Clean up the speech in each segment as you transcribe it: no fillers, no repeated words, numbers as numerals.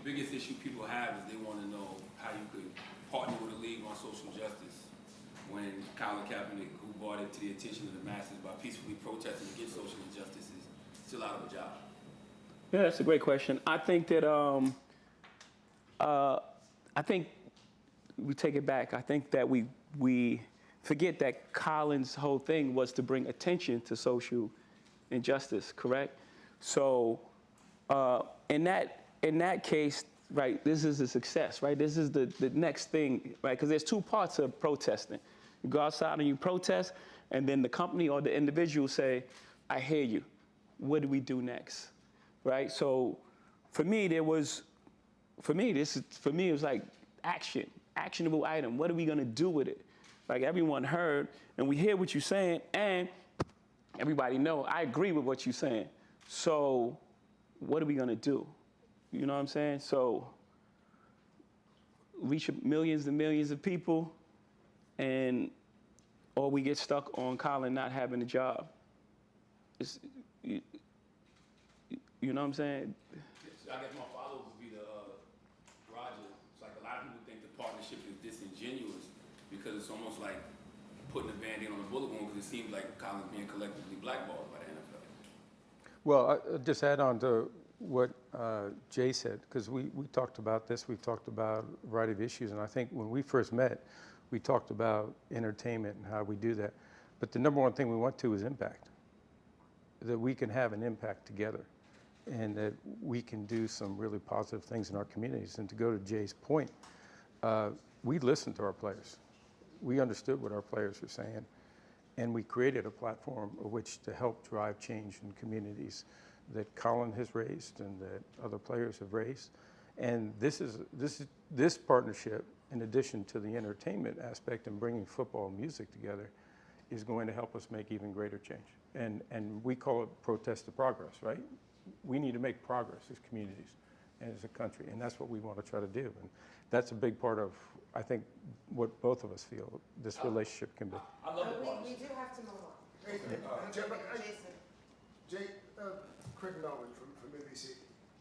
biggest issue people have is they want to know how you could partner with a league on social justice when Colin Kaepernick, who brought it to the attention of the masses by peacefully protesting against social injustices, still out of a job. Yeah, that's a great question. I think that I think we take it back. I think that we forget that Colin's whole thing was to bring attention to social injustice. Correct. So in that case, right, this is a success. Right, this is the next thing. Right, because there's two parts of protesting. You go outside and you protest, and then the company or the individual say, "I hear you. What do we do next?" Right. So for me, it was like actionable item. What are we gonna do with it? Like everyone heard, and we hear what you're saying, and everybody know I agree with what you're saying. So what are we gonna do? You know what I'm saying? So reach millions and millions of people, or we get stuck on Colin not having a job. You know what I'm saying? I guess my follow-up would be Roger. It's like a lot of people think the partnership is disingenuous because it's almost like putting a band-aid on a bullet wound because it seems like Colin's being collectively blackballed by the NFL. Well, I'll just add on to what Jay said, because we talked about this, we've talked about a variety of issues, and I think when we first met, we talked about entertainment and how we do that. But the number one thing we want to is impact, that we can have an impact together and that we can do some really positive things in our communities. And to go to Jay's point, we listened to our players. We understood what our players were saying, and we created a platform of which to help drive change in communities that Colin has raised and that other players have raised. And this partnership, in addition to the entertainment aspect and bringing football and music together, is going to help us make even greater change. And we call it protest to progress, right? We need to make progress as communities and as a country, and that's what we want to try to do. And that's a big part of, I think, what both of us feel this relationship can be. I love the partnership. We do have to move on. Hey, Jason. Jay, Craig Melvin from NBC.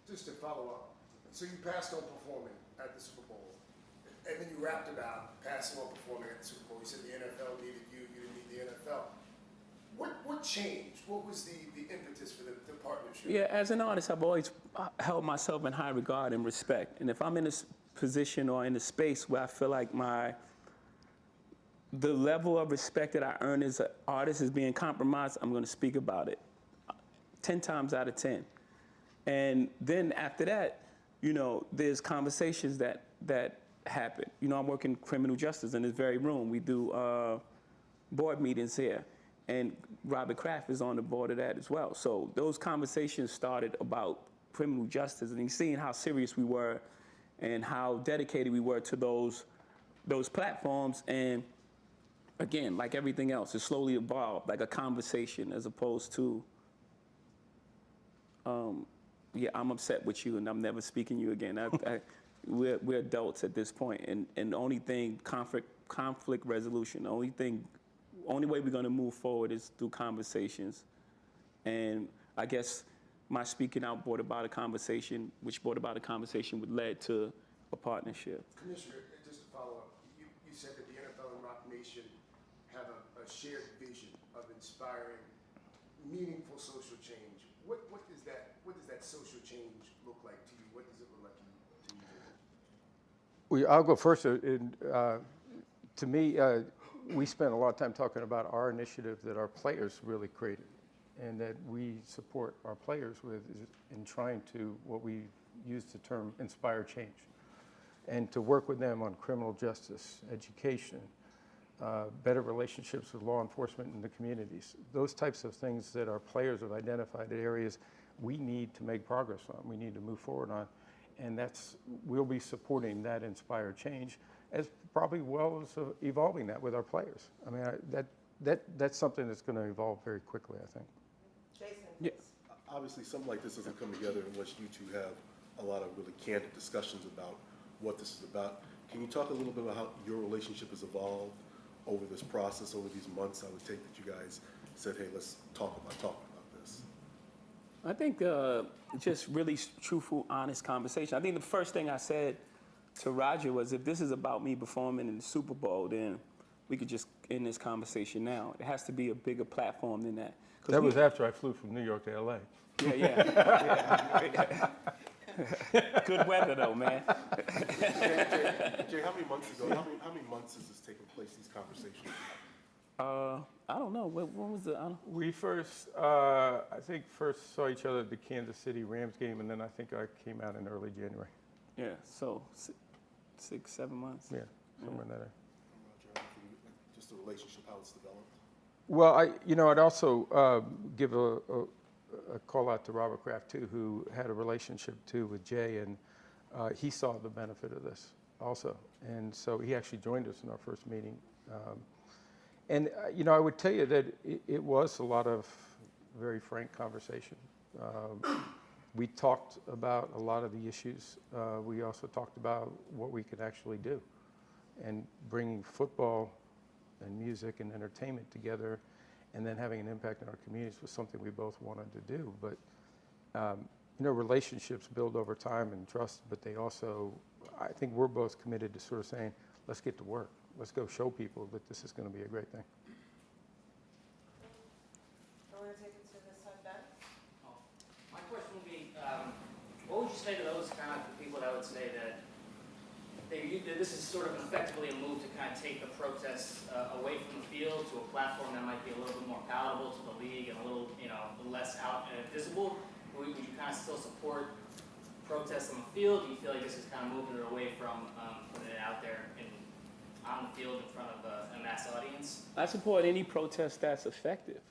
Just to follow up, so you passed on performing at the Super Bowl, and then you rapped about passing on performing at the Super Bowl. You said the NFL needed you, you didn't need the NFL. What changed? What was the impetus for the partnership? Yeah, as an artist, I've always held myself in high regard and respect. And if I'm in a position or in a space where I feel like the level of respect that I earn as an artist is being compromised, I'm going to speak about it 10 times out of 10. And then after that, there's conversations that happen. I'm working criminal justice in this very room. We do board meetings here. And Robert Kraft is on the board of that as well. So those conversations started about criminal justice, and he's seeing how serious we were and how dedicated we were to those platforms. And again, like everything else, it slowly evolved, like a conversation as opposed to, yeah, I'm upset with you and I'm never speaking to you again. We're adults at this point, and the only thing, conflict resolution, the only way we're going to move forward is through conversations. And I guess my speaking out brought about a conversation, which brought about a conversation which led to a partnership. Commissioner, just to follow up, you said that the NFL and Rock Nation have a shared vision of inspiring meaningful social change. What does that social change look like to you? What does it look like to you? Well, I'll go first. To me, we spent a lot of time talking about our initiative that our players really created and that we support our players with in trying to, what we use the term, inspire change, and to work with them on criminal justice, education, better relationships with law enforcement in the communities. Those types of things that our players have identified as areas we need to make progress on, we need to move forward on. And we'll be supporting that inspire change as probably well as evolving that with our players. I mean, that's something that's going to evolve very quickly, I think. Jason. Yeah. Obviously, something like this doesn't come together unless you two have a lot of really candid discussions about what this is about. Can you talk a little bit about how your relationship has evolved over this process, over these months? I would take that you guys said, hey, let's talk about this. I think just really truthful, honest conversation. I think the first thing I said to Roger was, if this is about me performing in the Super Bowl, then we could just end this conversation now. It has to be a bigger platform than that. That was after I flew from New York to LA. Yeah. Good weather though, man. Jay, how many months ago, how many months has this taken place, these conversations? I don't know. When was the? We first, I think first saw each other at the Kansas City Rams game, and then I think I came out in early January. Yeah, so 6, 7 months. Yeah, somewhere in that area. Roger, just the relationship, how it's developed. Well, I'd also give a call out to Robert Kraft too, who had a relationship too with Jay, and he saw the benefit of this also, and so he actually joined us in our first meeting. I would tell you that it was a lot of very frank conversation. We talked about a lot of the issues. We also talked about what we could actually do, and bringing football and music and entertainment together, and then having an impact on our communities was something we both wanted to do. But relationships build over time and trust, but they also, I think we're both committed to sort of saying, let's get to work. Let's go show people that this is going to be a great thing. I want to take it to this side back. My question would be, what would you say to those kind of people that would say that this is sort of effectively a move to kind of take the protests away from the field to a platform that might be a little bit more palatable to the league and a little, less out and visible? Would you kind of still support protests on the field? Do you feel like this is kind of moving it away from putting it out there on the field in front of a mass audience? I support any protest that's effective,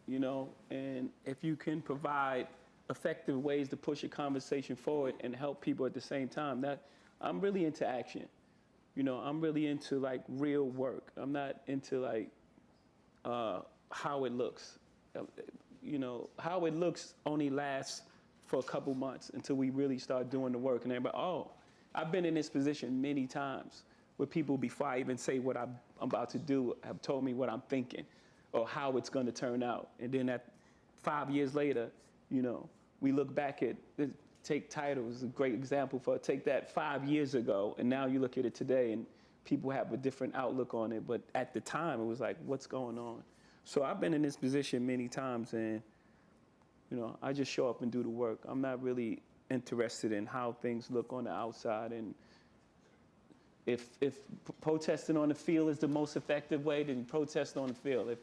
and if you can provide effective ways to push a conversation forward and help people at the same time, that I'm really into action. I'm really into like real work. I'm not into like how it looks. How it looks only lasts for a couple months until we really start doing the work. And everybody, I've been in this position many times where people, before I even say what I'm about to do, have told me what I'm thinking or how it's going to turn out. And then 5 years later, we look back at, take Tidal as a great example take that 5 years ago, and now you look at it today and people have a different outlook on it. But at the time, it was like, what's going on? So I've been in this position many times, and, I just show up and do the work. I'm not really interested in how things look on the outside. And if protesting on the field is the most effective way, then protest on the field.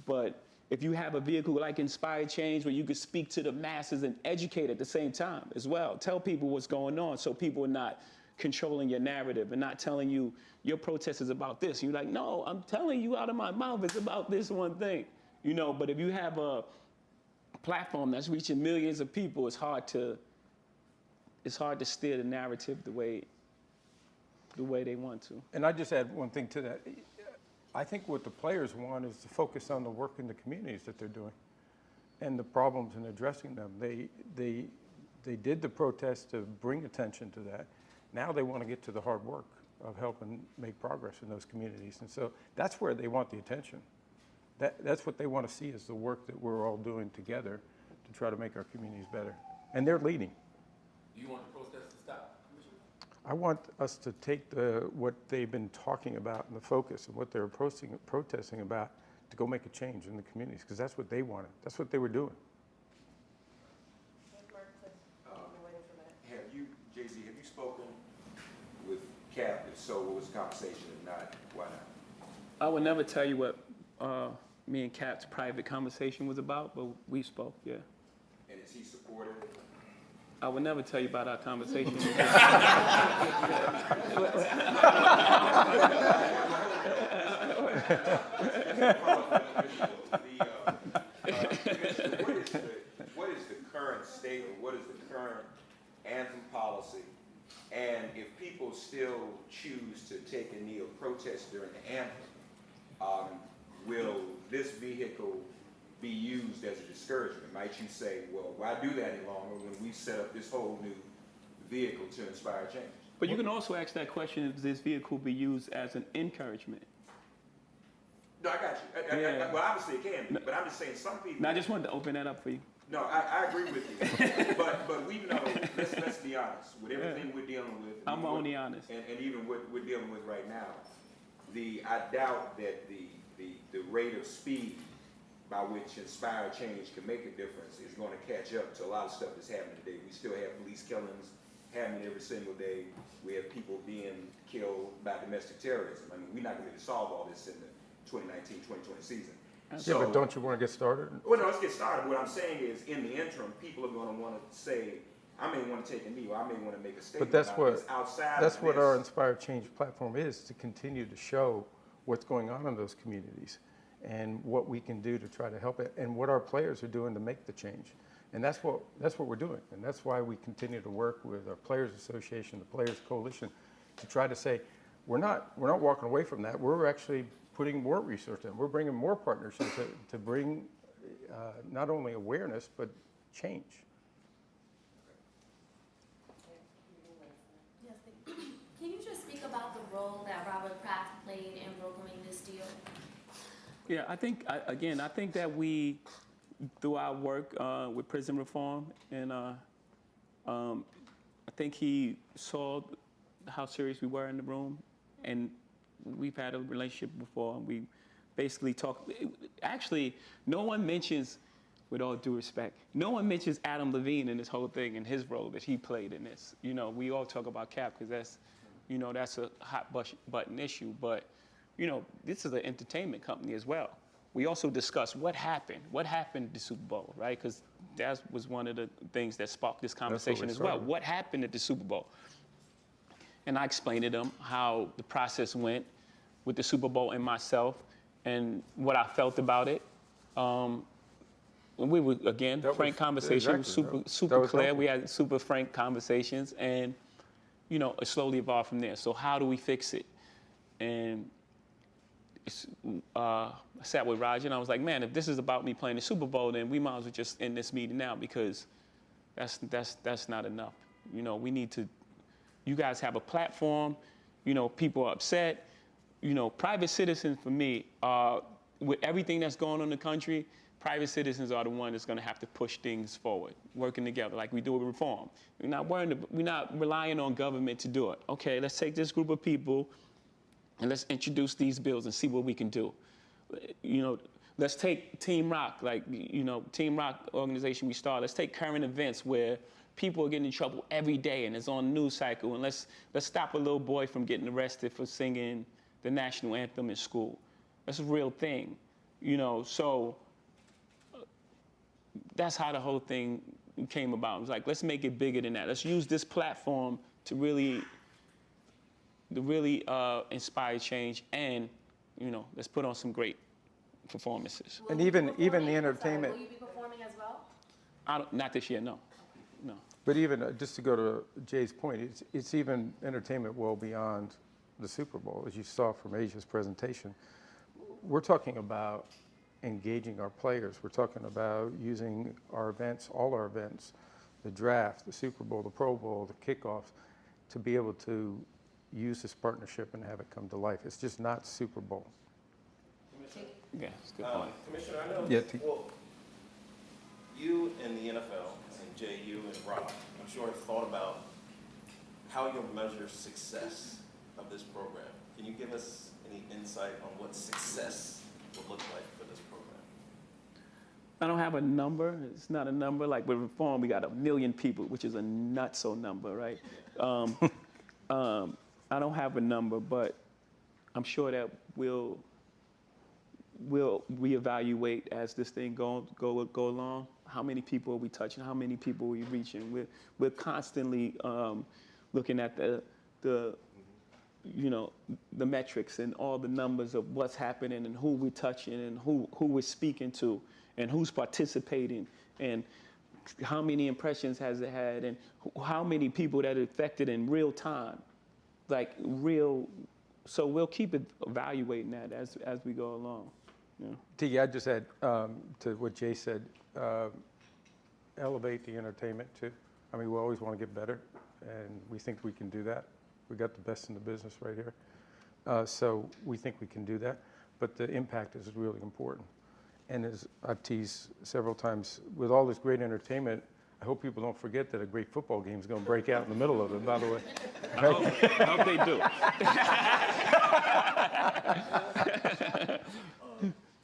But if you have a vehicle like Inspire Change where you can speak to the masses and educate at the same time as well, tell people what's going on so people are not controlling your narrative and not telling you your protest is about this. And you're like, no, I'm telling you out of my mouth it's about this one thing. But if you have a platform that's reaching millions of people, it's hard to steer the narrative the way they want to. And I just add one thing to that. I think what the players want is to focus on the work in the communities that they're doing and the problems and addressing them. They did the protest to bring attention to that. Now they want to get to the hard work of helping make progress in those communities. And so that's where they want the attention. That's what they want to see, is the work that we're all doing together to try to make our communities better. And they're leading. Do you want the protest to stop, Commissioner? I want us to take what they've been talking about and the focus and what they're protesting about to go make a change in the communities, because that's what they wanted. That's what they were doing. Have you, Jay-Z, have you spoken with Cap? If so, what was the conversation? If not, why not? I would never tell you what me and Cap's private conversation was about, but we spoke, yeah. And is he supportive? I would never tell you about our conversation. What is the current state, or what is the current anthem policy? And if people still choose to take a knee or protest during the anthem, will this vehicle be used as a discouragement? Might you say, well, why do that any longer when we set up this whole new vehicle to inspire change? But you can also ask that question, if this vehicle be used as an encouragement. No, I got you. Yeah. Well, obviously it can be, but I'm just saying some people... Now, I just wanted to open that up for you. No, I agree with you, but we know, let's be honest, with everything we're dealing with. I'm only honest. And even what we're dealing with right now, I doubt that the rate of speed by which inspired change can make a difference is gonna catch up to a lot of stuff that's happening today. We still have police killings happening every single day. We have people being killed by domestic terrorism. I mean, we're not gonna be able to solve all this in the 2019-2020 season. Yeah, but don't you want to get started? Well, no, let's get started. What I'm saying is, in the interim, people are going to want to say, I may want to take a knee, or I may want to make a statement. But that's about what this outside that's of what this. our Inspired Change platform is, to continue to show what's going on in those communities and what we can do to try to help it, and what our players are doing to make the change. And that's what we're doing, and that's why we continue to work with our Players Association, the Players Coalition, to try to say we're not walking away from that. We're actually putting more research in. We're bringing more partners in to bring not only awareness, but change. Yes, can you just speak about the role that Robert Kraft played in brokering this deal? Yeah, I think, I think that we, through our work with prison reform, and I think he saw how serious we were in the room, and we've had a relationship before, and we basically talk. Actually, no one mentions, with all due respect, no one mentions Adam Levine in this whole thing and his role that he played in this. You know, we all talk about Cap because that's, you know, that's a hot button issue. But, you know, this is an entertainment company as well. We also discuss what happened at the Super Bowl, right? Because that was one of the things that sparked this conversation as well. What happened at the Super Bowl? And I explained to them how the process went with the Super Bowl and myself, and what I felt about it. And we were, again, frank conversations, super clear. Helpful. We had super frank conversations, and, you know, it slowly evolved from there. So how do we fix it? And I sat with Roger, and I was like, man, if this is about me playing the Super Bowl, then we might as well just end this meeting now, because that's not enough. You know, we need to. You guys have a platform, you know, people are upset. You know, private citizens, for me, with everything that's going on in the country, private citizens are the one that's going to have to push things forward, working together like we do with reform. We're not relying on government to do it. Okay, let's take this group of people and let's introduce these bills and see what we can do. You know, let's take Team Rock, like, you know, Team Rock organization we started. Let's take current events where people are getting in trouble every day and it's on the news cycle, and let's stop a little boy from getting arrested for singing the national anthem in school. That's a real thing, you know. So that's how the whole thing came about. It was like, let's make it bigger than that. Let's use this platform to really inspire change, and, you know, let's put on some great performances. And even the entertainment. Will you be performing as well? Not this year, no. But even, just to go to Jay's point, it's even entertainment well beyond the Super Bowl, as you saw from Asia's presentation. We're talking about engaging our players. We're talking about using our events, all our events, the draft, the Super Bowl, the Pro Bowl, the kickoffs, to be able to use this partnership and have it come to life. It's just not Super Bowl. Yeah, it's a good point. Commissioner, I know, Yeah, well, you and the NFL, and Jay, you and Rob, I'm sure have thought about how you'll measure success of this program. Can you give us any insight on what success will look like for this program? I don't have a number. It's not a number. Like with reform, we got 1 million people, which is a nutso number, right? I don't have a number, but I'm sure that we'll reevaluate as this thing go along. How many people are we touching? How many people are we reaching? We're constantly looking at the you know, the metrics and all the numbers of what's happening and who we're touching and who we're speaking to and who's participating and how many impressions has it had and how many people that are affected in real time, like real. So we'll keep evaluating that as we go along. Yeah. Tiki, I just add to what Jay said, elevate the entertainment too. I mean, we always want to get better, and we think we can do that. We got the best in the business right here. So we think we can do that, but the impact is really important. And as I've teased several times, with all this great entertainment, I hope people don't forget that a great football game is going to break out in the middle of it, by the way. I hope they do.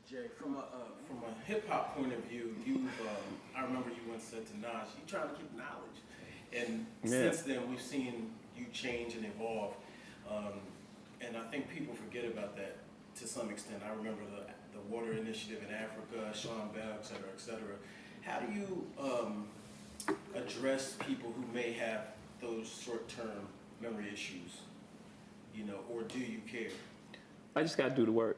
Jay, from a hip hop point of view, I remember you once said to Nas, you trying to keep knowledge, and since then we've seen you change and evolve, and I think people forget about that to some extent. I remember the water initiative in Africa, Sean Bell, et cetera, et cetera. How do you address people who may have those short-term memory issues, or do you care? I just got to do the work.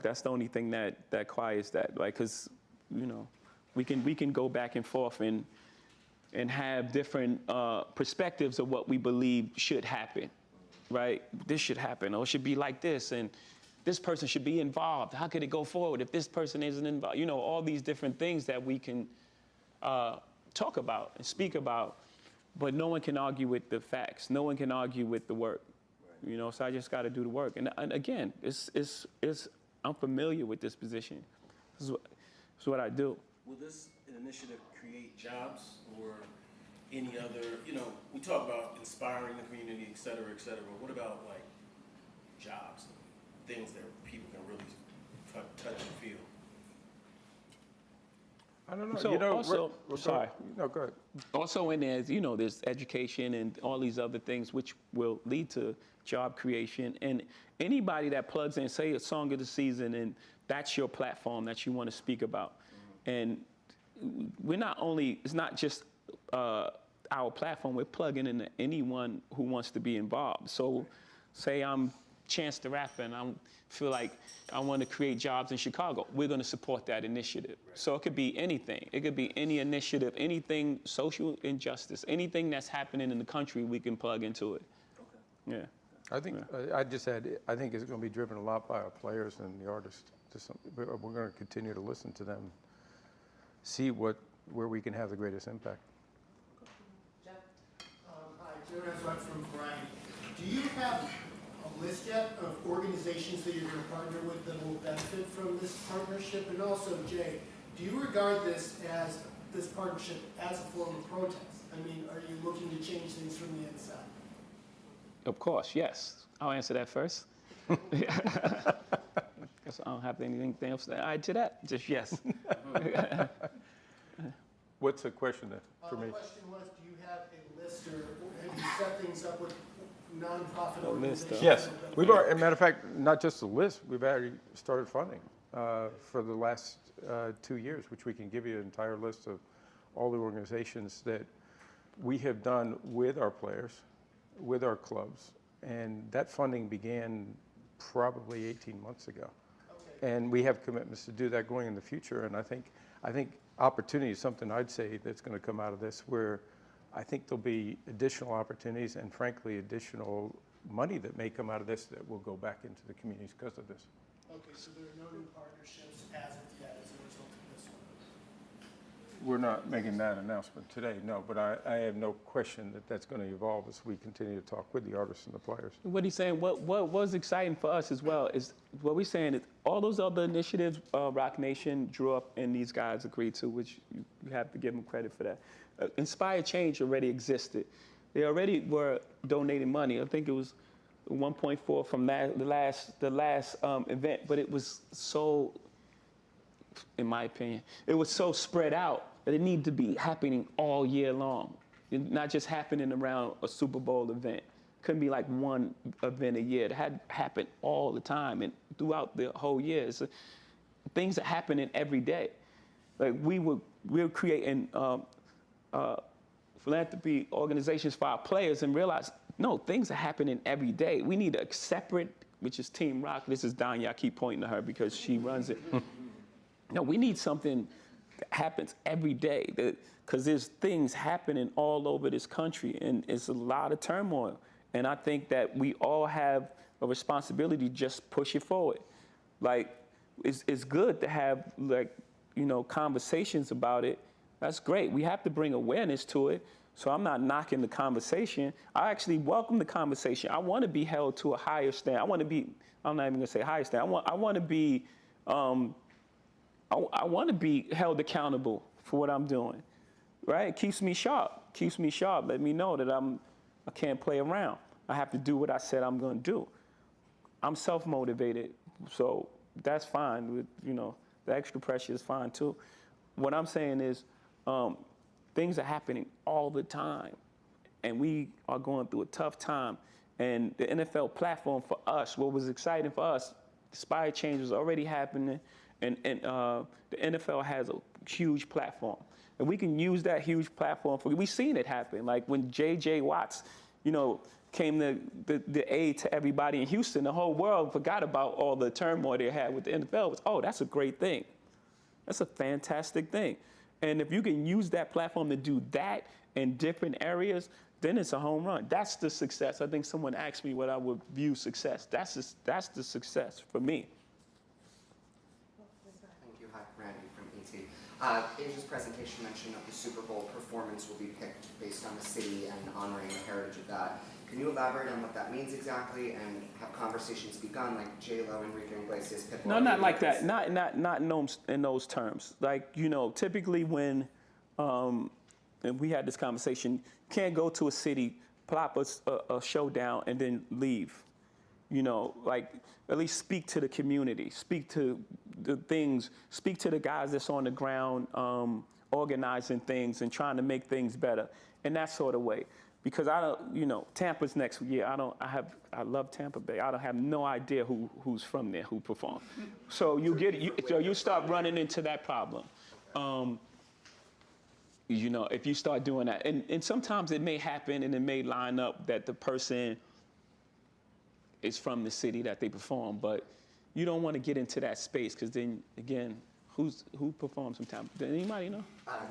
That's the only thing that quiets that, like, because, we can go back and forth and have different perspectives of what we believe should happen, right? This should happen, or it should be like this, and this person should be involved. How could it go forward if this person isn't involved? All these different things that we can talk about and speak about, but no one can argue with the facts. No one can argue with the work. So I just got to do the work. And again, I'm familiar with this position. This is what I do. Will this initiative create jobs or any other, we talk about inspiring the community, et cetera, but what about like jobs, things that people can really touch and feel? I don't know. So also, sorry. No, go ahead. Also in there, there's education and all these other things which will lead to job creation. And anybody that plugs in, say a song of the season, and that's your platform that you want to speak about. And it's not just our platform, we're plugging into anyone who wants to be involved. So say I'm Chance the Rapper and I feel like I want to create jobs in Chicago, we're going to support that initiative. Right. So it could be anything. It could be any initiative, anything social injustice, anything that's happening in the country, we can plug into it. Okay. Yeah. I think I just said I think it's going to be driven a lot by our players and the artists. We're going to continue to listen to them, see where we can have the greatest impact. Jeff? Hi, Joe Reswack from Variety. Do you have a list yet of organizations that you're going to partner with that will benefit from this partnership? And also, Jay, do you regard this partnership as a form of protest? I mean, are you looking to change things from the inside? Of course, yes. I'll answer that first. Guess I don't have anything else to add to that. Just yes. What's the question then for me? The question was, do you have a list or have you set things up with nonprofit A list organizations? of- Yes, we've already, as a matter of fact, not just a list, we've already started funding for the last 2 years, which we can give you an entire list of all the organizations that we have done with our players, with our clubs, and that funding began probably 18 months ago. Okay. And we have commitments to do that going in the future, and I think opportunity is something I'd say that's going to come out of this, where I think there'll be additional opportunities and frankly additional money that may come out of this that will go back into the communities because of this. Okay, so there are no new partnerships as of yet as a result of this one? We're not making that announcement today, no, but I have no question that that's going to evolve as we continue to talk with the artists and the players. What he's saying, what was exciting for us as well is what we're saying is all those other initiatives Rock Nation drew up and these guys agreed to, which you have to give them credit for that. Inspired Change already existed. They already were donating money. I think it was 1.4 from the last event, but it was so, in my opinion, it was so spread out that it needed to be happening all year long, not just happening around a Super Bowl event. Couldn't be like one event a year. It had to happen all the time and throughout the whole year. So things are happening every day. Like we were creating philanthropy organizations for our players and realized, no, things are happening every day. We need a separate, which is Team Rock. This is Danya. I keep pointing to her because she runs it. No, we need something that happens every day because there's things happening all over this country and it's a lot of turmoil. And I think that we all have a responsibility to just push it forward. Like, it's good to have, like, conversations about it. That's great. We have to bring awareness to it. So I'm not knocking the conversation. I actually welcome the conversation. I want to be held to a higher standard. I'm not even going to say higher standard. I want to be I want to be held accountable for what I'm doing, right? It keeps me sharp. Let me know that I can't play around. I have to do what I said I'm going to do. I'm self-motivated, so that's fine. With, the extra pressure is fine too. What I'm saying is, things are happening all the time, and we are going through a tough time. And the NFL platform for us, what was exciting for us, Inspire Change was already happening, and the NFL has a huge platform. And we can use that huge platform we've seen it happen. Like when J.J. Watts, came the aid to everybody in Houston, the whole world forgot about all the turmoil they had with the NFL. That's a great thing. That's a fantastic thing. And if you can use that platform to do that in different areas, then it's a home run. That's the success. I think someone asked me what I would view success. That's the success for me. Thank you. Hi, Randy from ET. Asia's presentation mentioned that the Super Bowl performance will be picked based on the city and honoring the heritage of that. Can you elaborate on what that means exactly, and have conversations begun, like J-Lo, Enrique Iglesias, Pitbull? No, not like that. Not in those terms. Like, typically when and we had this conversation, you can't go to a city, plop a show down, and then leave. Like, at least speak to the community, speak to the things, speak to the guys that's on the ground organizing things and trying to make things better in that sort of way. Because I don't, Tampa's next year. I love Tampa Bay. I don't have no idea who's from there, who performed. So you start running into that problem. If you start doing that, and sometimes it may happen and it may line up that the person is from the city that they perform, but you don't want to get into that space because then again, who performs from Tampa? Does anybody know?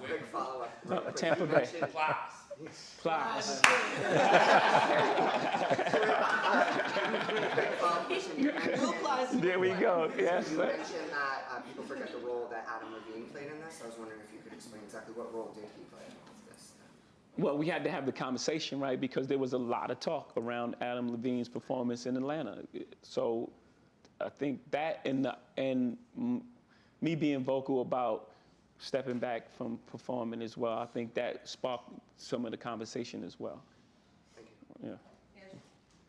Quick follow-up. Tampa Bay. Plies. There we go. Yes. You mentioned that people forget the role that Adam Levine played in this. I was wondering if you could explain exactly what role did he play in all of this. Well, we had to have the conversation, right? Because there was a lot of talk around Adam Levine's performance in Atlanta. So I think that and me being vocal about stepping back from performing as well, I think that sparked some of the conversation as well. Thank you. Yeah.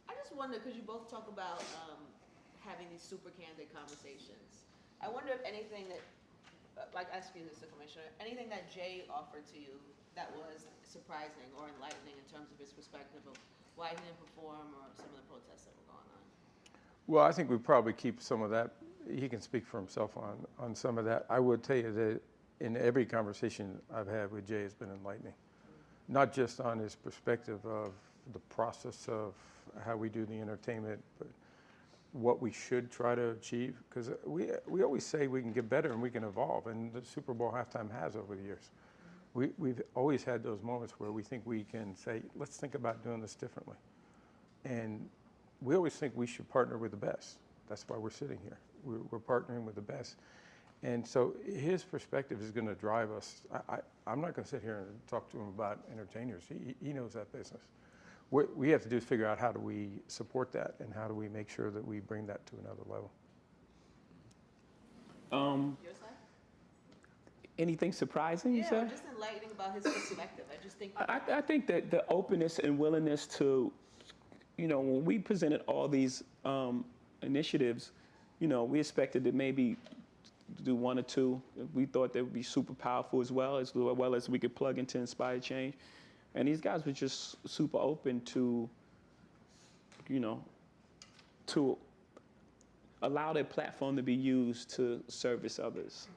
I just wonder, because you both talk about having these super candid conversations. I wonder if anything that, like asking this to Commissioner, anything that Jay offered to you that was surprising or enlightening in terms of his perspective of why he didn't perform or some of the protests that were going on? Well, I think we probably keep some of that. He can speak for himself on some of that. I would tell you that in every conversation I've had with Jay, it's been enlightening. Not just on his perspective of the process of how we do the entertainment, but what we should try to achieve. Because we always say we can get better and we can evolve, and the Super Bowl halftime has over the years. We've always had those moments where we think we can say, let's think about doing this differently. And we always think we should partner with the best. That's why we're sitting here. We're partnering with the best. And so his perspective is going to drive us. I'm not going to sit here and talk to him about entertainers. He knows that business. What we have to do is figure out how do we support that and how do we make sure that we bring that to another level. Your side? Anything surprising, you said? Just enlightening about his perspective. I just think I think that the openness and willingness to, when we presented all these initiatives, we expected to maybe do one or two. We thought they would be super powerful as well as we could plug into Inspire Change. And these guys were just super open to, to allow their platform to be used to service others.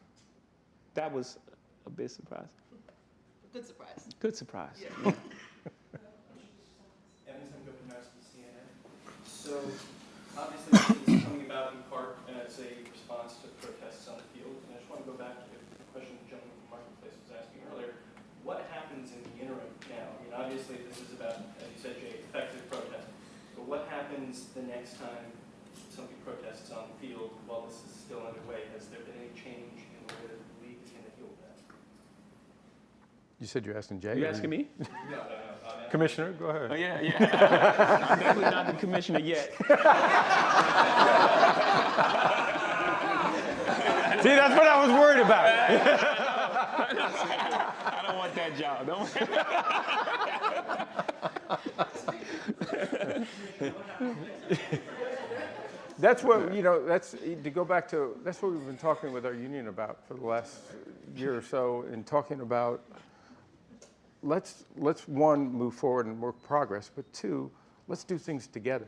That was a big surprise. good surprise. Good surprise. Yeah. So, obviously, this is coming about in part as a response to protests on the field. And I just want to go back to the question the gentleman from Marketplace was asking earlier. What happens in the interim now? I mean, obviously, this is about, as you said, Jay, effective protest. But what happens the next time somebody protests on the field while this is still underway? Has there been any change in the way that the league is going to deal with that? You said you're asking Jay? You asking me? No. Commissioner, go ahead. Oh, yeah. I'm definitely not the commissioner yet. See, that's what I was worried about. I don't want that job. That's what, that's, to go back to, that's what we've been talking with our union about for the last year or so, and talking about, let's one, move forward and work progress, but two, let's do things together.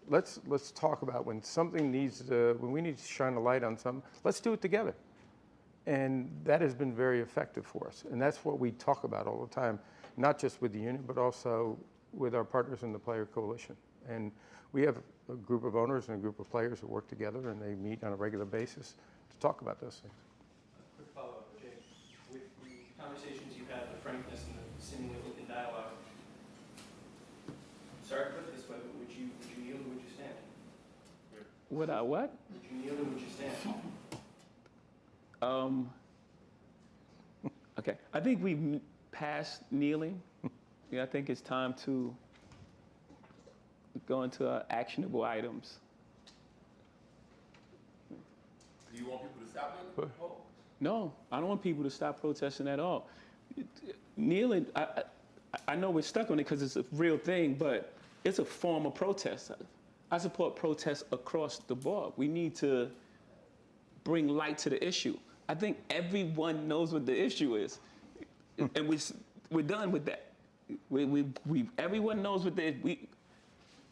Let's talk about when something when we need to shine a light on something, let's do it together. And that has been very effective for us. And that's what we talk about all the time, not just with the union, but also with our partners in the Player Coalition. And we have a group of owners and a group of players who work together, and they meet on a regular basis to talk about those things. Quick follow-up, Jay. With the conversations you've had, the frankness and the seemingly open dialogue, sorry to put it this way, but would you yield or would you stand? Would I what? Would you yield or would you stand? Okay, I think we've passed kneeling. Yeah, I think it's time to go into actionable items. Do you want people to stop it? No, I don't want people to stop protesting at all. Kneeling, I know we're stuck on it because it's a real thing, but it's a form of protest. I support protests across the board. We need to bring light to the issue. I think everyone knows what the issue is, and we're done with that. Everyone knows what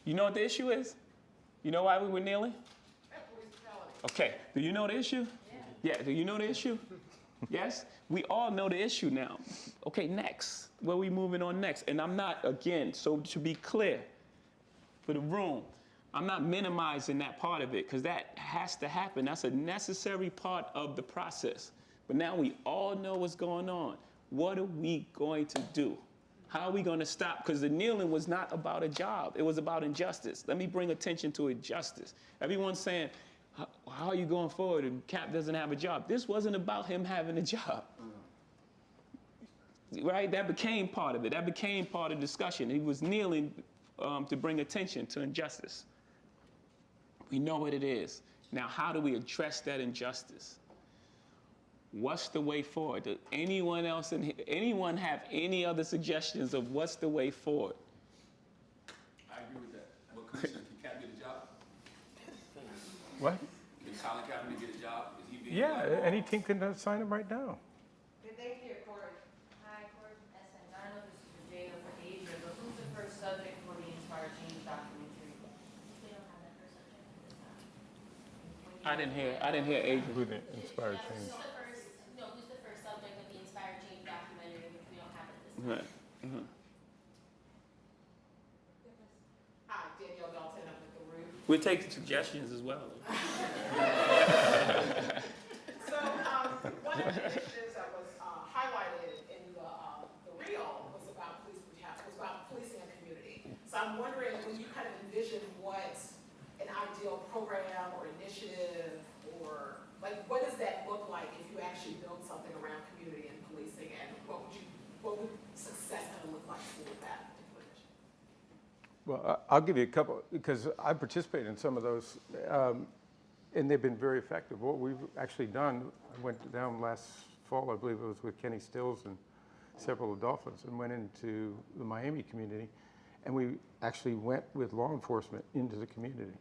you know what the issue is? You know why we were kneeling? Okay, do you know the issue? Yeah, do you know the issue? Yes? We all know the issue now. Okay, next. Where are we moving on next? And I'm not, again, so to be clear for the room, I'm not minimizing that part of it because that has to happen. That's a necessary part of the process. But now we all know what's going on. What are we going to do? How are we going to stop? Because the kneeling was not about a job. It was about injustice. Let me bring attention to injustice. Everyone's saying, how are you going forward? And Cap doesn't have a job. This wasn't about him having a job. Right? That became part of it. That became part of the discussion. He was kneeling to bring attention to injustice. We know what it is. Now, how do we address that injustice? What's the way forward? Does anyone else anyone have any other suggestions of what's the way forward? I agree with that. But Commissioner, can Cap get a job? What? Can Colin Kaepernick get a job? Is he being Yeah, any team can sign him right now. Did they hear Corey? Hi, Court Essence. I don't know if this is for Jay or for Asia, but who's the first subject for the Inspired Change documentary? We don't have that first subject at this time. I didn't hear Adrian. Who the inspired change? Who's the first subject of the Inspired Change documentary, which we don't have at this time? Right. Uh-huh. Hi, Danielle Dalton up at the Root. We're taking suggestions as well. So, one of the initiatives that was highlighted in the reel was about policing a community. So I'm wondering, when you kind of envision what an ideal program or initiative, or like, what does that look like if you actually build something around community and policing, and what would success kind of look like for that particular initiative? Well, I'll give you a couple, because I participated in some of those, and they've been very effective. What we've actually done, I went down last fall, I believe it was with Kenny Stills and several of the Dolphins, and went into the Miami community, and we actually went with law enforcement into the community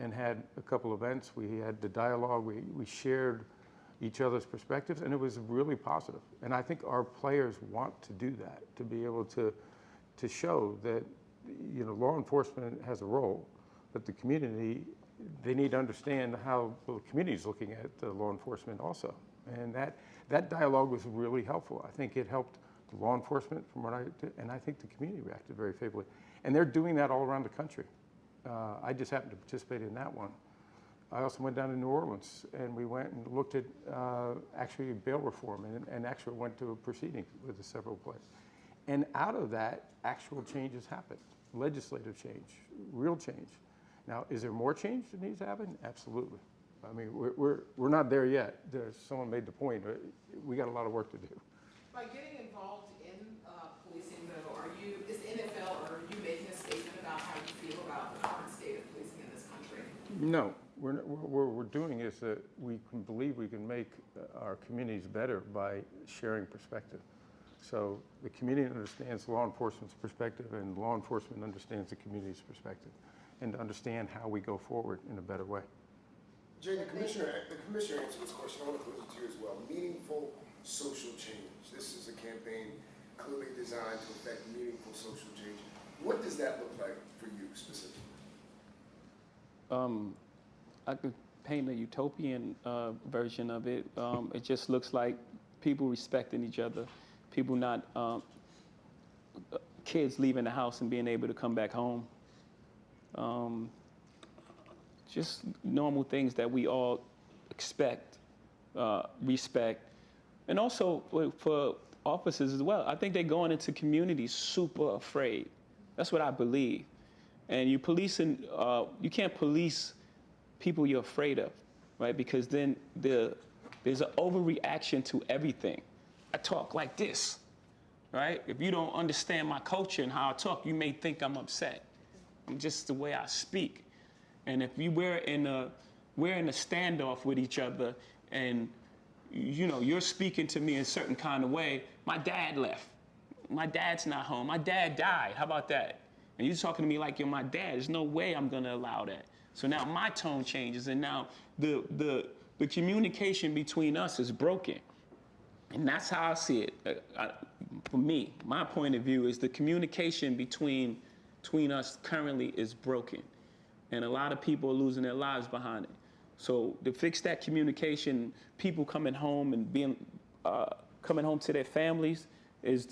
and had a couple events. We had the dialogue, we shared each other's perspectives, and it was really positive. And I think our players want to do that, to be able to show that, you know, law enforcement has a role, but the community, they need to understand how the community is looking at law enforcement also. And that dialogue was really helpful. I think it helped the law enforcement from what and I think the community reacted very favorably. And they're doing that all around the country. I just happened to participate in that one. I also went down to New Orleans, and we went and looked at actually bail reform, and actually went to a proceeding with the several players. And out of that, actual changes happened. Legislative change, real change. Now, is there more change that needs to happen? Absolutely. I mean, we're not there yet. Someone made the point. We got a lot of work to do. By getting involved in policing, though, is the NFL, or are you making a statement about how you feel about the current state of policing in this country? No, what we're doing is that we can believe we can make our communities better by sharing perspective. So the community understands law enforcement's perspective, and law enforcement understands the community's perspective, and to understand how we go forward in a better way. Jay, the commissioner answered this question. I want to pose it to you as well. Meaningful social change. This is a campaign clearly designed to affect meaningful social change. What does that look like for you specifically? I could paint a utopian version of it. It just looks like people respecting each other, people not, kids leaving the house and being able to come back home. Just normal things that we all expect, respect. And also for officers as well. I think they're going into communities super afraid. That's what I believe. And you can't police people you're afraid of, right? Because then there's an overreaction to everything. I talk like this, right? If you don't understand my culture and how I talk, you may think I'm upset. I'm just the way I speak. And if we're in a standoff with each other, and you're speaking to me in a certain kind of way, my dad left. My dad's not home. My dad died. How about that? And you're talking to me like you're my dad. There's no way I'm gonna allow that. So now my tone changes, and now the communication between us is broken. And that's how I see it. For me, my point of view is the communication between us currently is broken. And a lot of people are losing their lives behind it. So to fix that communication, people coming home and coming home to their families is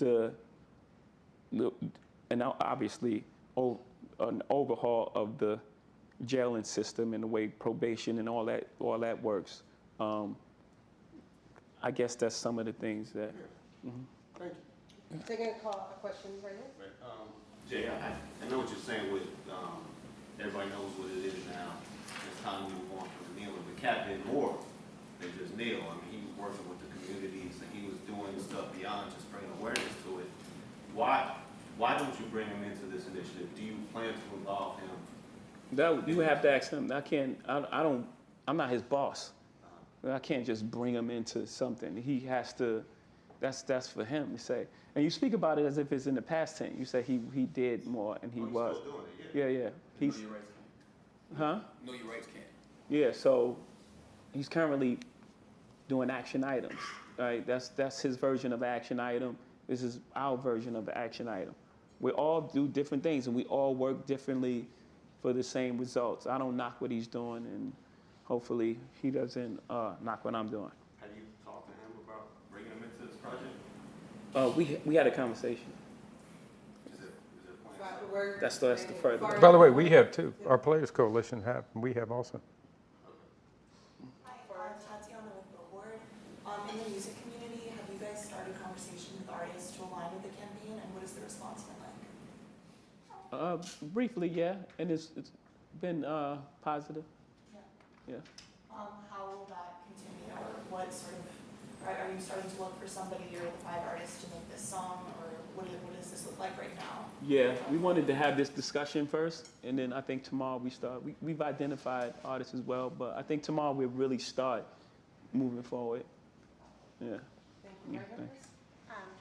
and obviously an overhaul of the jailing system and the way probation and all that works. I guess that's some of the things that. Thank you. Taking a question right here. Right. Jay, I know what you're saying with everybody knows what it is now. It's time to move on from kneeling. But Cat did more than just kneel. I mean, he was working with the communities, and he was doing stuff beyond just bringing awareness to it. Why don't you bring him into this initiative? Do you plan to involve him? You have to ask him. I'm not his boss. I can't just bring him into something. He has to. That's for him to say. And you speak about it as if it's in the past tense. You say he did more and he was. Still doing it, yeah. He's. Know your rights can't. Huh? Know your rights can't. Yeah. So he's currently doing action items. Right. That's his version of action item. This is our version of the action item. We all do different things and we all work differently for the same results. I don't knock what he's doing, and hopefully he doesn't knock what I'm doing. Have you talked to him about bringing him into this project? We had a conversation. Is it planned? That's the further. By the way, we have too. Our Players Coalition have, and we have also. Hi, Tatiana with Billboard. In the music community, have you guys started conversations with artists to align with the campaign, and what has the response been like? Briefly, yeah, and it's been positive. Yeah. How will that continue, or what sort of, are you starting to look for somebody or the 5 artists to make this song, or what does this look like right now? Yeah, we wanted to have this discussion first, and then I think tomorrow we've identified artists as well, but I think tomorrow we'll really start moving forward. Yeah. Thank you.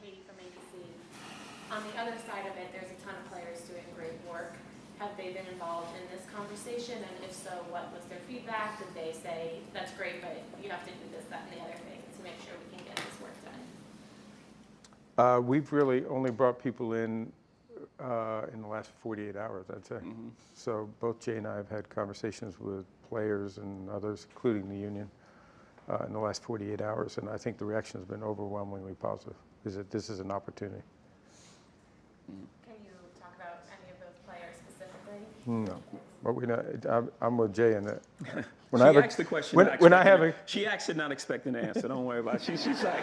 Katie from ABC. On the other side of it, there's a ton of players doing great work. Have they been involved in this conversation? And if so, what was their feedback? Did they say, that's great, but you have to do this, that, and the other thing to make sure we can get this work done? We've really only brought people in the last 48 hours, I'd say. Mm-hmm. So both Jay and I have had conversations with players and others, including the union, in the last 48 hours, and I think the reaction has been overwhelmingly positive, is that this is an opportunity. Can you talk about any of those players specifically? No, but we not. I'm with Jay in that. She asked the question. She asked it not expecting an answer. Don't worry about it. She's like,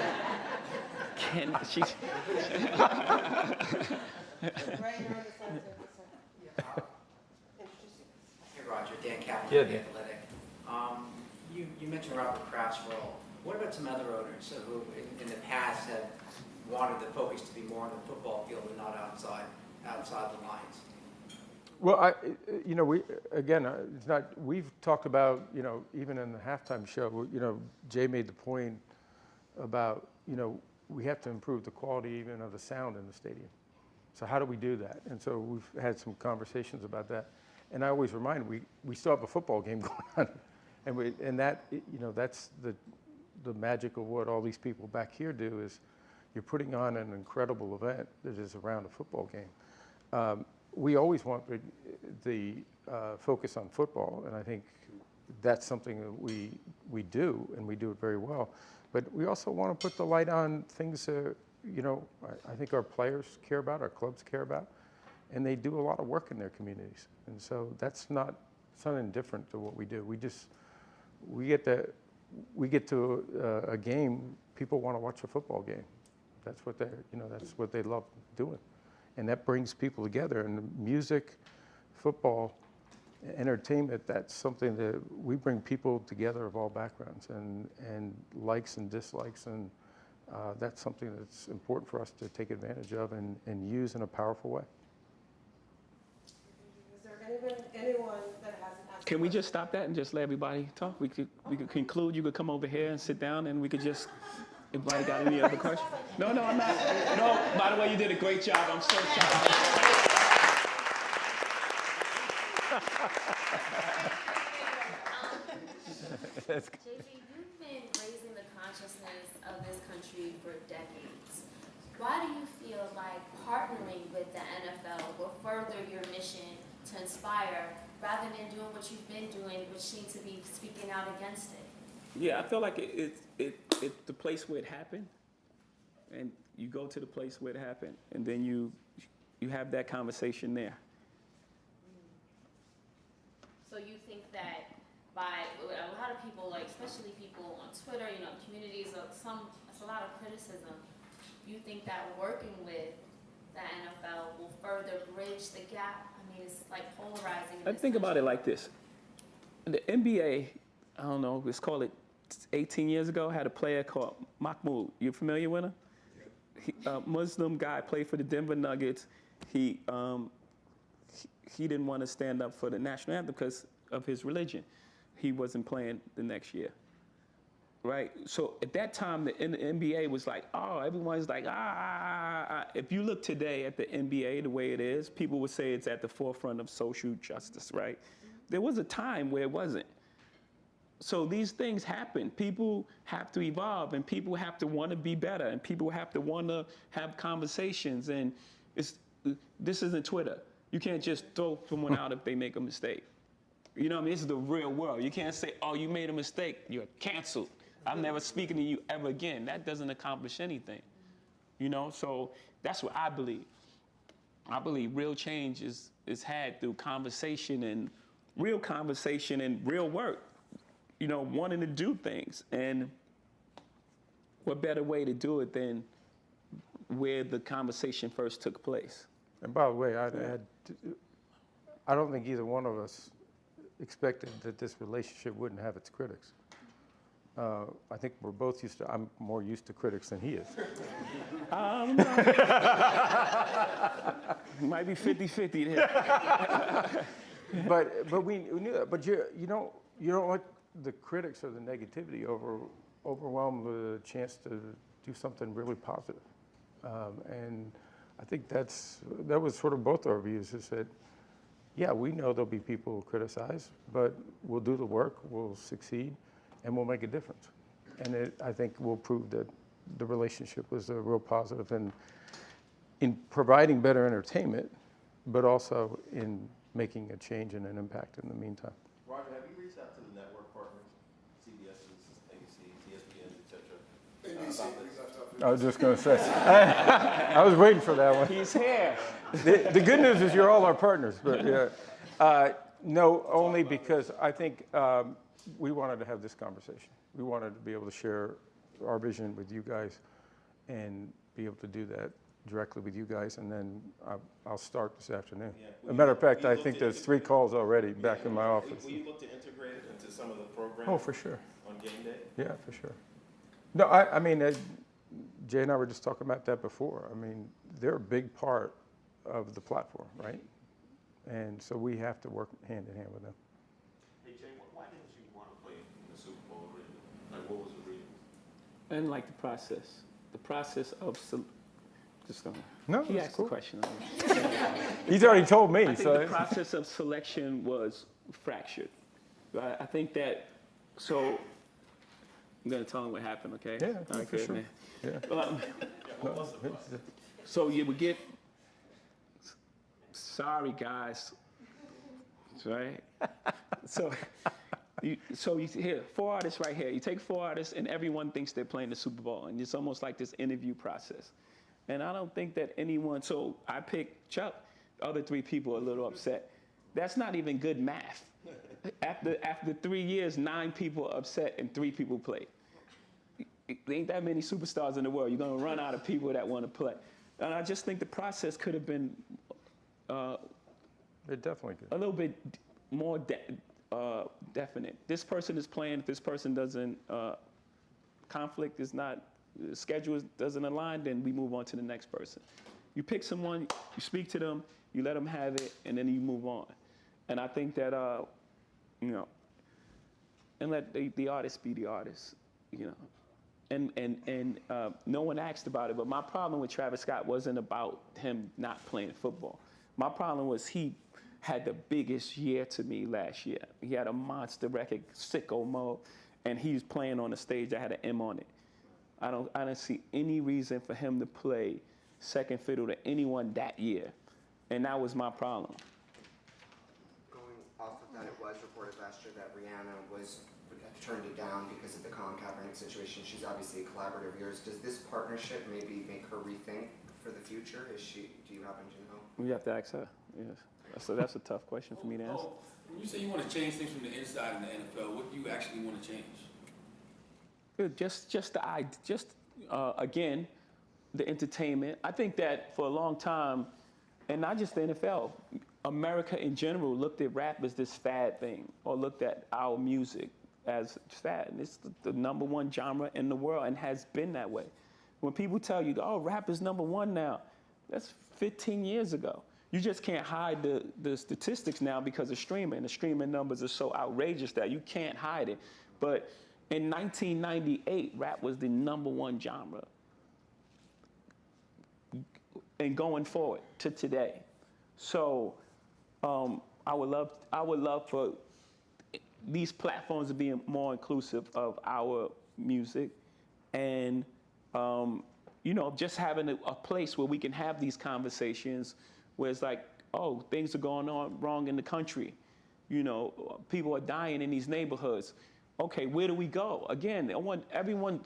can she? Hey Roger, Dan Kaplan, Yeah, The Dan. Athletic. You mentioned Robert Kraft's role. What about some other owners who in the past have wanted the focus to be more on the football field and not outside the lines? Well, you know, it's not, we've talked about, you know, even in the halftime show, you know, Jay made the point about, you know, we have to improve the quality even of the sound in the stadium. So how do we do that? And so we've had some conversations about that. And I always remind, we still have a football game going on. And that, you know, that's the magic of what all these people back here do is you're putting on an incredible event that is around a football game. We always want the focus on football, and I think that's something that we do, and we do it very well. But we also want to put the light on things that, you know, I think our players care about, our clubs care about, and they do a lot of work in their communities. And so that's not something different to what we do. We get to a game, people want to watch a football game. That's what that's what they love doing. And that brings people together. And music, football, entertainment, that's something that we bring people together of all backgrounds and likes and dislikes. And that's something that's important for us to take advantage of and use in a powerful way. Is there anyone that hasn't asked? Can we just stop that and just let everybody talk? We could conclude. You could come over here and sit down, and we could just. Anybody got any other questions? No, I'm not. No, by the way, you did a great job. I'm so sorry. JJ, you've been raising the consciousness of this country for decades. Why do you feel like partnering with the NFL will further your mission to inspire rather than doing what you've been doing, which seems to be speaking out against it? Yeah, I feel like it's the place where it happened, and you go to the place where it happened, and then you have that conversation there. So you think that by a lot of people, like especially people on Twitter, you know, communities of it's a lot of criticism. You think that working with the NFL will further bridge the gap? I mean, it's like polarizing. I think about it like this: the NBA, I don't know, let's call it 18 years ago, had a player called Mahmoud. You familiar with him? Muslim guy, played for the Denver Nuggets. He didn't want to stand up for the national anthem because of his religion. He wasn't playing the next year, right? So at that time, the NBA was like, oh, everyone's like, If you look today at the NBA, the way it is, people would say it's at the forefront of social justice, right? There was a time where it wasn't. So these things happen. People have to evolve, and people have to want to be better, and people have to want to have conversations. And this isn't Twitter. You can't just throw someone out if they make a mistake. You know what I mean? This is the real world. You can't say, oh, you made a mistake, you're canceled. I'm never speaking to you ever again. That doesn't accomplish anything. You know, so that's what I believe. I believe real change is had through conversation and real work. You know, wanting to do things. And what better way to do it than where the conversation first took place? And by the way, I don't think either one of us expected that this relationship wouldn't have its critics. I think we're both I'm more used to critics than he is. Might be 50-50 there. but we knew that. But you don't let the critics or the negativity overwhelm the chance to do something really positive. And I think that was sort of both our views, is that, yeah, we know there'll be people who criticize, but we'll do the work, we'll succeed, and we'll make a difference. And I think we'll prove that the relationship was a real positive in providing better entertainment, but also in making a change and an impact in the meantime. Roger, have you reached out to the network partners, CBS's, ABC's, ESPN's, et cetera? I was just going to say, I was waiting for that one. He's here. The good news is you're all our partners, but yeah. No, only because I think we wanted to have this conversation. We wanted to be able to share our vision with you guys and be able to do that directly with you guys, and then I'll start this afternoon. Yeah. As a matter of fact, I think there's 3 calls already back in my office. Will you look to integrate it into some of the programs? Oh, for sure. On game day? Yeah, for sure. No, I mean, Jay and I were just talking about that before. I mean, they're a big part of the platform, right? And so we have to work hand in hand with them. Hey Jay, why didn't you want to play in the Super Bowl really? Like, what was the reason? I didn't like the process. The process of just don't. No, he that's asked cool. the question. He's already told me. I think so the process of selection was fractured. I think that. So I'm gonna tell him what happened. Okay. Yeah, All right, for good, sure. man. Yeah. So you would get. Sorry, guys. Right. So you here 4 artists right here. You take 4 artists, and everyone thinks they're playing the Super Bowl, and it's almost like this interview process. And I don't think that anyone. So I picked Chuck. The other 3 people are a little upset. That's not even good math. After 3 years, 9 people are upset and 3 people played. There ain't that many superstars in the world. You're gonna run out of people that want to play. And I just think the process could have been it definitely could. a little bit more definite. This person is playing. If this person doesn't conflict is not schedule doesn't align, then we move on to the next person. You pick someone, you speak to them, you let them have it, and then you move on. And I think that you know, and let the artist be the artist, you know. And no one asked about it, but my problem with Travis Scott wasn't about him not playing football. My problem was he had the biggest year to me last year. He had a monster record, Sicko Mode, and he's playing on the stage that had an M on it. I don't see any reason for him to play second fiddle to anyone that year, and that was my problem. Going off of that, it was reported last year that Rihanna turned it down because of the Colin Kaepernick situation. She's obviously a collaborator of yours. Does this partnership maybe make her rethink for the future? Do you happen to know? We have to ask her. Yes, so that's a tough question for me to answer. When you say you want to change things from the inside in the NFL, what do you actually want to change? Again, the entertainment. I think that for a long time, and not just the NFL, America in general looked at rap as this fad thing, or looked at our music as fad. And it's the #1 genre in the world and has been that way. When people tell you, oh, rap is #1 now, that's 15 years ago. You just can't hide the statistics now because of streaming. The streaming numbers are so outrageous that you can't hide it. But in 1998, rap was the #1 genre. And going forward to today. So I would love for these platforms to be more inclusive of our music, and you know, just having a place where we can have these conversations where it's like, oh, things are going on wrong in the country. You know, people are dying in these neighborhoods. Okay, where do we go? Again, I want everyone,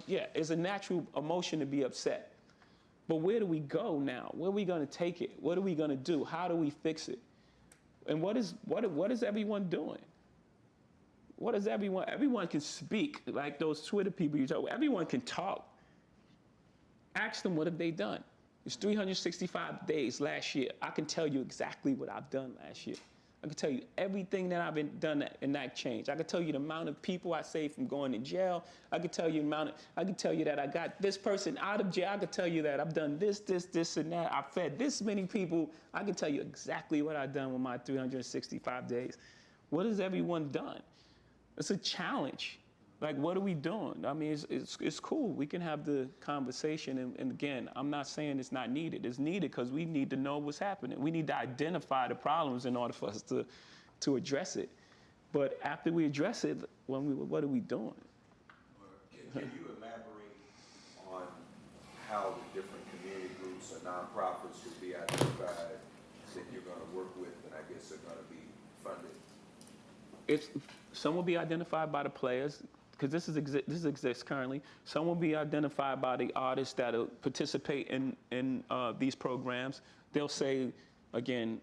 yeah, it's a natural emotion to be upset. But where do we go now? Where are we going to take it? What are we going to do? How do we fix it? And what is everyone doing? What is everyone? Everyone can speak, like those Twitter people you talk about. Everyone can talk. Ask them what have they done. It's 365 days last year. I can tell you exactly what I've done last year. I can tell you everything that I've done in that change. I can tell you the amount of people I saved from going to jail. I can tell you that I got this person out of jail. I can tell you that I've done this, and that. I fed this many people. I can tell you exactly what I've done with my 365 days. What has everyone done? It's a challenge. Like, what are we doing? I mean, it's cool. We can have the conversation. And again, I'm not saying it's not needed. It's needed because we need to know what's happening. We need to identify the problems in order for us to address it. But after we address it, what are we doing? Can you elaborate on how the different community groups or nonprofits will be identified that you're going to work with and I guess are going to be funded? Some will be identified by the players, because this exists currently. Some will be identified by the artists that participate in these programs. They'll say, again,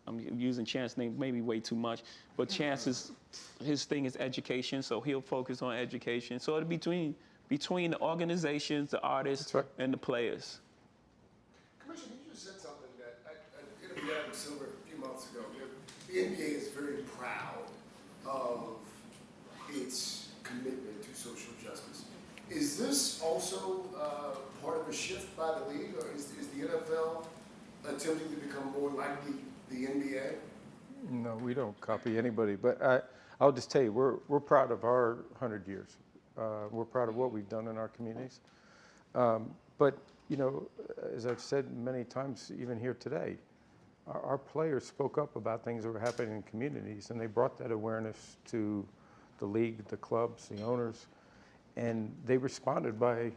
I'm using Chance's name maybe way too much, but Chance his thing is education, so he'll focus on education. So it'll be between the organizations, the artists, and the players. Commissioner, you just said something that I interviewed Adam Silver a few months ago. The NBA is very proud of its commitment to social justice. Is this also part of a shift by the league, or is the NFL attempting to become more like the the NBA? No, we don't copy anybody, but I'll just tell you, we're proud of our 100 years. We're proud of what we've done in our communities. But, you know, as I've said many times, even here today, our players spoke up about things that were happening in communities, and they brought that awareness to the league, the clubs, the owners, and they responded by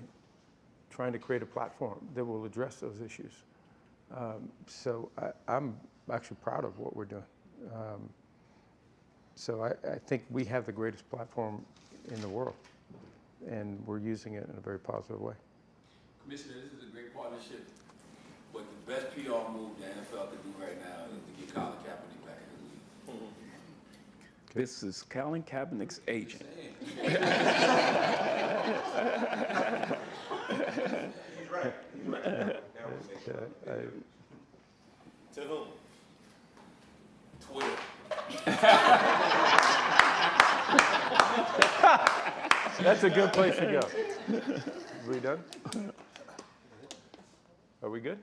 trying to create a platform that will address those issues. So I'm actually proud of what we're doing. So I think we have the greatest platform in the world, and we're using it in a very positive way. Commissioner, this is a great partnership, but the best PR move the NFL could do right now is to get Colin Kaepernick back in the league. This is Colin Kaepernick's agent. He's right. He's right. That would make sense. To whom? Twitter. That's a good place to go. Are we done? Are we good?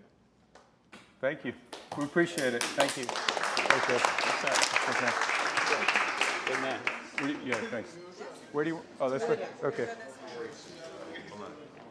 Thank you. We appreciate it. Thank you. Okay. Good man. Yeah, thanks. Where do you, oh, that's right. Okay.